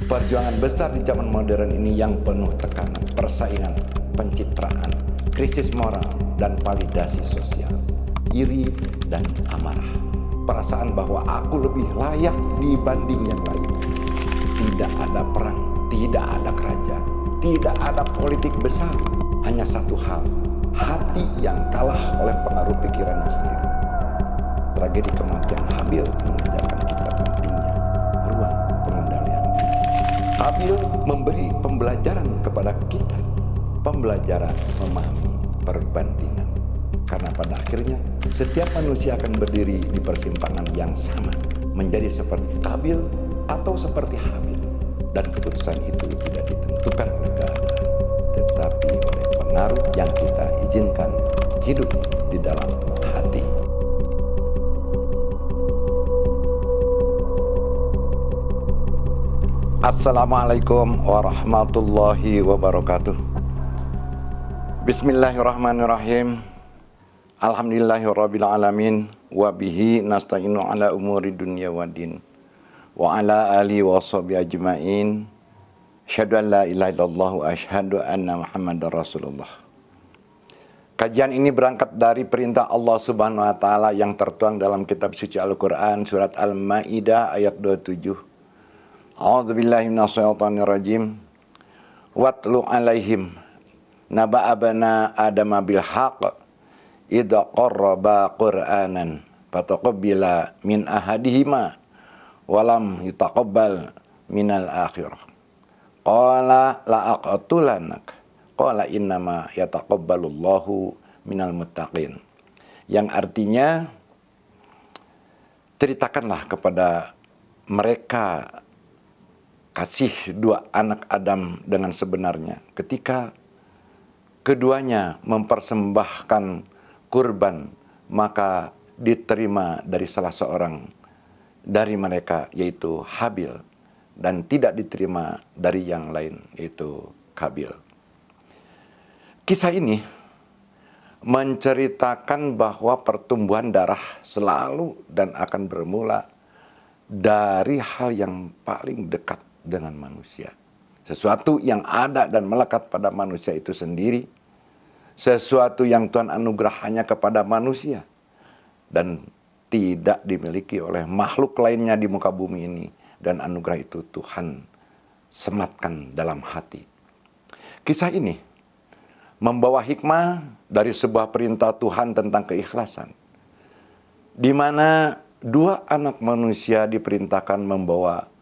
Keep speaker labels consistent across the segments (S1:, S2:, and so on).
S1: Perjuangan besar di zaman modern ini yang penuh tekanan, persaingan, pencitraan, krisis moral, dan validasi sosial, iri dan amarah, perasaan bahwa aku lebih layak dibanding yang lain. Tidak ada perang, tidak ada kerajaan, tidak ada politik besar. Hanya satu hal, hati yang kalah oleh pengaruh pikirannya sendiri. Tragedi kematian Habil mengajarkan kita pentingnya ruang pengendalian. Habil memberi pembelajaran kepada kita, pembelajaran memahami perbandingan. Karena pada akhirnya setiap manusia akan berdiri di persimpangan yang sama, menjadi seperti Kabil atau seperti Habil. Dan keputusan itu tidak ditentukan oleh keadaan, tetapi oleh pengaruh yang kita izinkan hidup di dalam hati. Assalamualaikum warahmatullahi wabarakatuh. Bismillahirrahmanirrahim. Alhamdulillahirabbil alamin wa bihi nasta'inu ala umuri dunya waddin. Wa ala alihi wa sahbihi ajmain. Asyhadu an la ilaha illallah wa asyhadu anna Muhammadar Rasulullah. Kajian ini berangkat dari perintah Allah Subhanahu wa taala yang tertuang dalam kitab suci Al-Qur'an surat Al-Maidah ayat 27. A'udzubillahi minasyaitonirrajim. Watlu alaihim naba'a bana adama bil haqq idza qarraba qur'anan fataqabbala min ahadihima walam yutaqabbal minal akhirah. Qala la aqtulannak. Qala innama yataqabbalullahu minal muttaqin. Yang artinya, ceritakanlah kepada mereka kasih dua anak Adam dengan sebenarnya ketika keduanya mempersembahkan kurban, maka diterima dari salah seorang dari mereka, yaitu Habil, dan tidak diterima dari yang lain, yaitu Kabil. Kisah ini menceritakan bahwa pertumbuhan darah selalu dan akan bermula dari hal yang paling dekat dengan manusia. Sesuatu yang ada dan melekat pada manusia itu sendiri, sesuatu yang Tuhan anugerahkannya kepada manusia dan tidak dimiliki oleh makhluk lainnya di muka bumi ini, dan anugerah itu Tuhan sematkan dalam hati. Kisah ini membawa hikmah dari sebuah perintah Tuhan tentang keikhlasan, di mana dua anak manusia diperintahkan membawa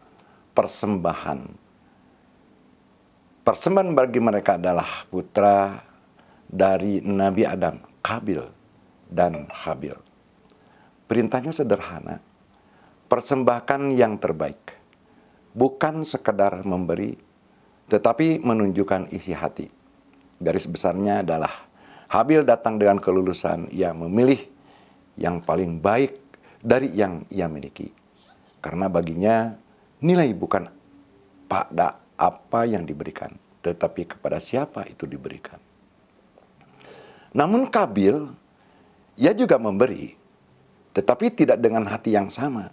S1: persembahan. Persembahan bagi mereka adalah putra dari Nabi Adam, Kabil dan Habil. Perintahnya sederhana, persembahkan yang terbaik. Bukan sekedar memberi, tetapi menunjukkan isi hati. Garis besarnya adalah Habil datang dengan kelulusan, ia memilih yang paling baik dari yang ia miliki. Karena baginya nilai bukan pada apa yang diberikan, tetapi kepada siapa itu diberikan. Namun Kabil, ia juga memberi, tetapi tidak dengan hati yang sama.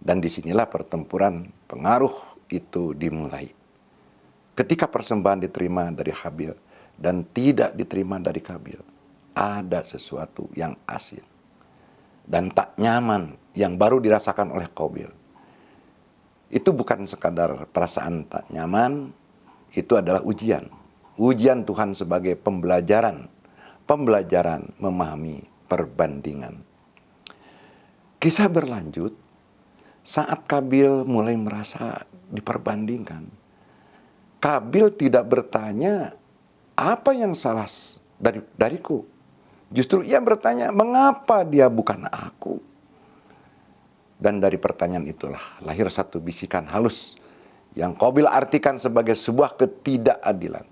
S1: Dan disinilah pertempuran pengaruh itu dimulai. Ketika persembahan diterima dari Habil dan tidak diterima dari Kabil, ada sesuatu yang asin dan tak nyaman yang baru dirasakan oleh Kabil. Itu bukan sekadar perasaan tak nyaman, itu adalah ujian. Ujian Tuhan sebagai pembelajaran memahami perbandingan. Kisah berlanjut saat Kabil mulai merasa diperbandingkan. Kabil tidak bertanya, apa yang salah dariku? Justru ia bertanya, mengapa dia bukan aku? Dan dari pertanyaan itulah lahir satu bisikan halus yang Kabil artikan sebagai sebuah ketidakadilan.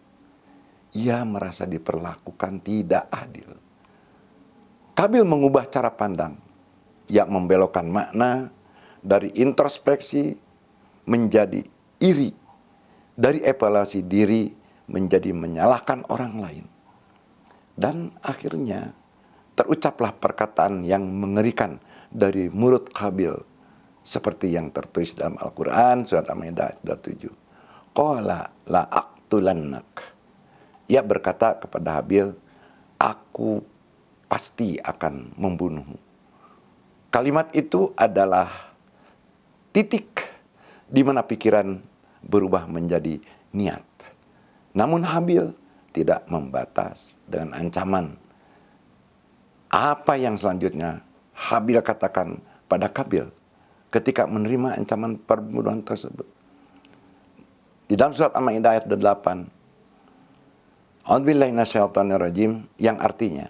S1: Ia merasa diperlakukan tidak adil. Kabil mengubah cara pandang. Ia membelokkan makna dari introspeksi menjadi iri, dari evaluasi diri menjadi menyalahkan orang lain. Dan akhirnya terucaplah perkataan yang mengerikan dari mulut Kabil seperti yang tertulis dalam Al-Quran surat Al-Maidah ayat 27. Qala la aqtulannak. Ia berkata kepada Habil, aku pasti akan membunuhmu. Kalimat itu adalah titik di mana pikiran berubah menjadi niat. Namun Habil tidak membatas dengan ancaman. Apa yang selanjutnya Habil katakan pada Kabil ketika menerima ancaman pembunuhan tersebut? Di dalam surat Al-Maidah ayat 8, A'udzubillahi minasyaitonirrajim, yang artinya,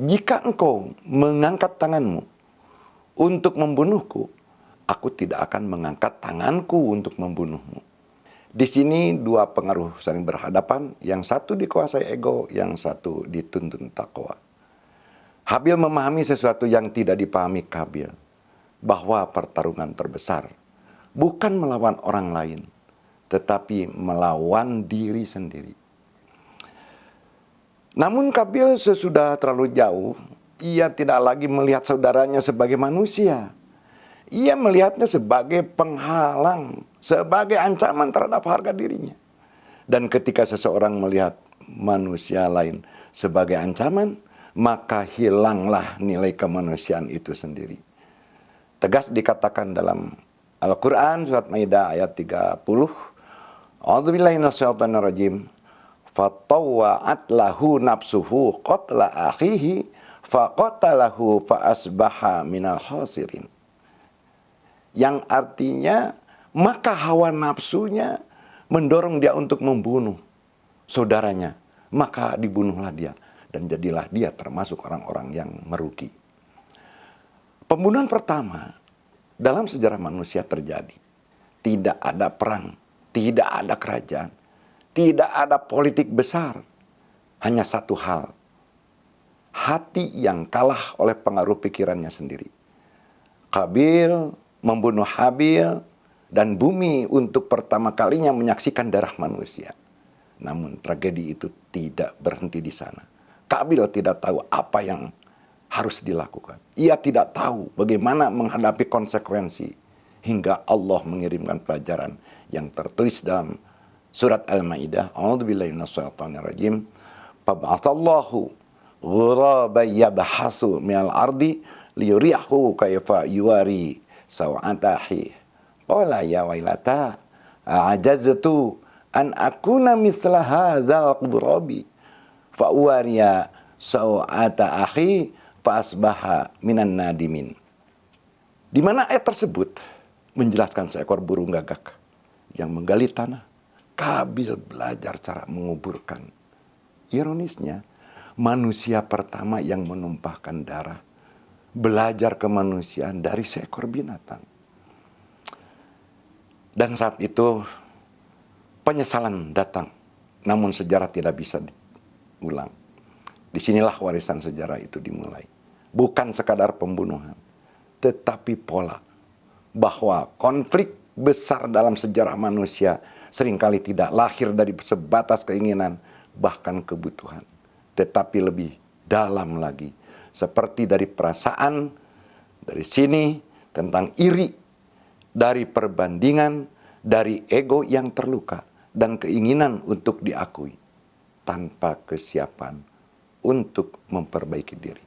S1: jika engkau mengangkat tanganmu untuk membunuhku, aku tidak akan mengangkat tanganku untuk membunuhmu. Di sini dua pengaruh saling berhadapan, yang satu dikuasai ego, yang satu dituntun takwa. Habil memahami sesuatu yang tidak dipahami Kabil, bahwa pertarungan terbesar bukan melawan orang lain, tetapi melawan diri sendiri. Namun Kabil sesudah terlalu jauh, ia tidak lagi melihat saudaranya sebagai manusia. Ia melihatnya sebagai penghalang, sebagai ancaman terhadap harga dirinya. Dan ketika seseorang melihat manusia lain sebagai ancaman, maka hilanglah nilai kemanusiaan itu sendiri. Tegas dikatakan dalam Al-Quran surat Maidah ayat 30, A'udzubillahi minasyaitonirrajim, fatawwa'at lahu nafsuhu qatla akhihi faqatalahu faasbaha minal khasirin. Yang artinya, maka hawa nafsunya mendorong dia untuk membunuh saudaranya, maka dibunuhlah dia, dan jadilah dia termasuk orang-orang yang merugi. Pembunuhan pertama dalam sejarah manusia terjadi. Tidak ada perang, tidak ada kerajaan, tidak ada politik besar. Hanya satu hal, hati yang kalah oleh pengaruh pikirannya sendiri. Kabil membunuh Habil, dan bumi untuk pertama kalinya menyaksikan darah manusia. Namun tragedi itu tidak berhenti di sana. Kabil tidak tahu apa yang harus dilakukan. Ia tidak tahu bagaimana menghadapi konsekuensi, hingga Allah mengirimkan pelajaran yang tertulis dalam surat Al-Maidah, A'udzubillahi minasyaitonirrajim, fab'atsallahu ghuraban yabhasu minal ardi liyuriyahu kaifa yuwari saw'atahi. Qala ya wailata a'jaztu an akuna misla hadzal ghurabi fa uwariya saw'ata akhi fa asbaha minan nadimin. Di mana ayat tersebut menjelaskan seekor burung gagak yang menggali tanah. Kabil belajar cara menguburkan. Ironisnya, manusia pertama yang menumpahkan darah belajar kemanusiaan dari seekor binatang. Dan saat itu penyesalan datang, namun sejarah tidak bisa diulang. Disinilah warisan sejarah itu dimulai. Bukan sekadar pembunuhan, tetapi pola bahwa konflik besar dalam sejarah manusia seringkali tidak lahir dari sebatas keinginan, bahkan kebutuhan, tetapi lebih dalam lagi, seperti dari perasaan, dari sini tentang iri, dari perbandingan, dari ego yang terluka, dan keinginan untuk diakui, tanpa kesiapan untuk memperbaiki diri.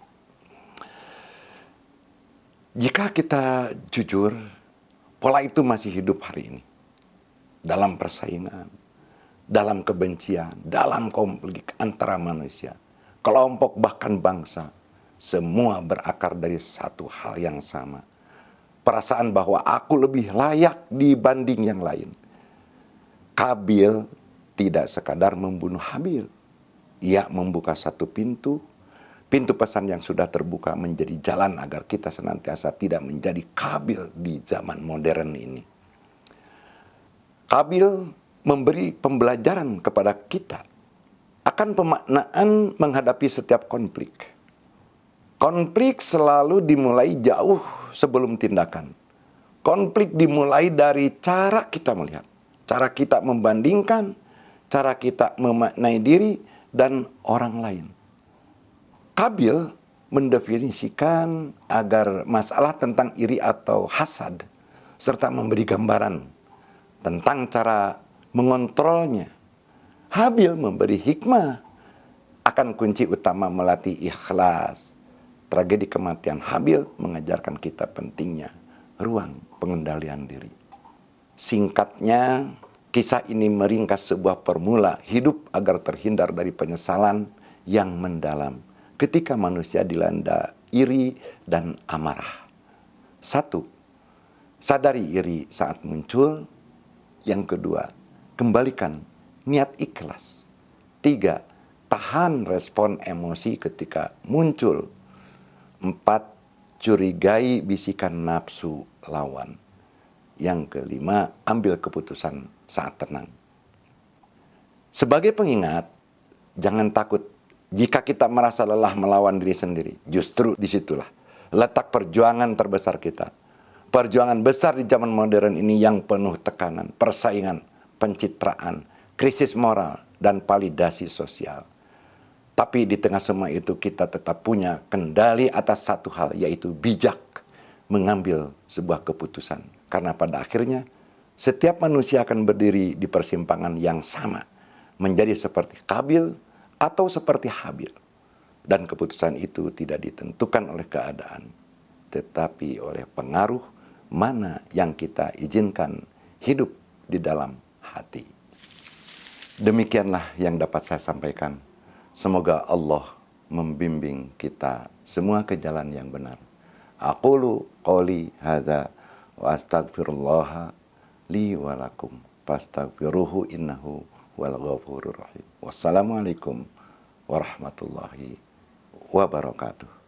S1: Jika kita jujur, pola itu masih hidup hari ini. Dalam persaingan, dalam kebencian, dalam konflik antara manusia, kelompok bahkan bangsa, semua berakar dari satu hal yang sama. Perasaan bahwa aku lebih layak dibanding yang lain. Kabil tidak sekadar membunuh Habil. Ia membuka satu pintu pesan yang sudah terbuka menjadi jalan agar kita senantiasa tidak menjadi Kabil di zaman modern ini. Kabil memberi pembelajaran kepada kita akan pemaknaan menghadapi setiap konflik. Konflik selalu dimulai jauh sebelum tindakan. Konflik dimulai dari cara kita melihat, cara kita membandingkan, cara kita memaknai diri dan orang lain. Kabil mendefinisikan agar masalah tentang iri atau hasad serta memberi gambaran tentang cara mengontrolnya. Habil memberi hikmah akan kunci utama melatih ikhlas. Tragedi kematian Habil mengajarkan kita pentingnya ruang pengendalian diri. Singkatnya, kisah ini meringkas sebuah formula hidup agar terhindar dari penyesalan yang mendalam ketika manusia dilanda iri dan amarah. 1. Sadari iri saat muncul. Yang kedua, kembalikan niat ikhlas. 3. Tahan respon emosi ketika muncul. 4. Curigai bisikan nafsu lawan. Yang kelima, ambil keputusan saat tenang. Sebagai pengingat, jangan takut jika kita merasa lelah melawan diri sendiri. Justru disitulah letak perjuangan terbesar kita. Perjuangan besar di zaman modern ini yang penuh tekanan, persaingan, pencitraan, krisis moral, dan validasi sosial. Tapi di tengah semua itu kita tetap punya kendali atas satu hal, yaitu bijak mengambil sebuah keputusan. Karena pada akhirnya setiap manusia akan berdiri di persimpangan yang sama, menjadi seperti Qabil atau seperti Habil. Dan keputusan itu tidak ditentukan oleh keadaan, tetapi oleh pengaruh mana yang kita izinkan hidup di dalam hati. Demikianlah yang dapat saya sampaikan. Semoga Allah membimbing kita semua ke jalan yang benar. Aqulu qouli hadza wa astaghfirullah li wa lakum fastaghfiruhu innahu wal ghafurur rahim. Wassalamualaikum warahmatullahi wabarakatuh.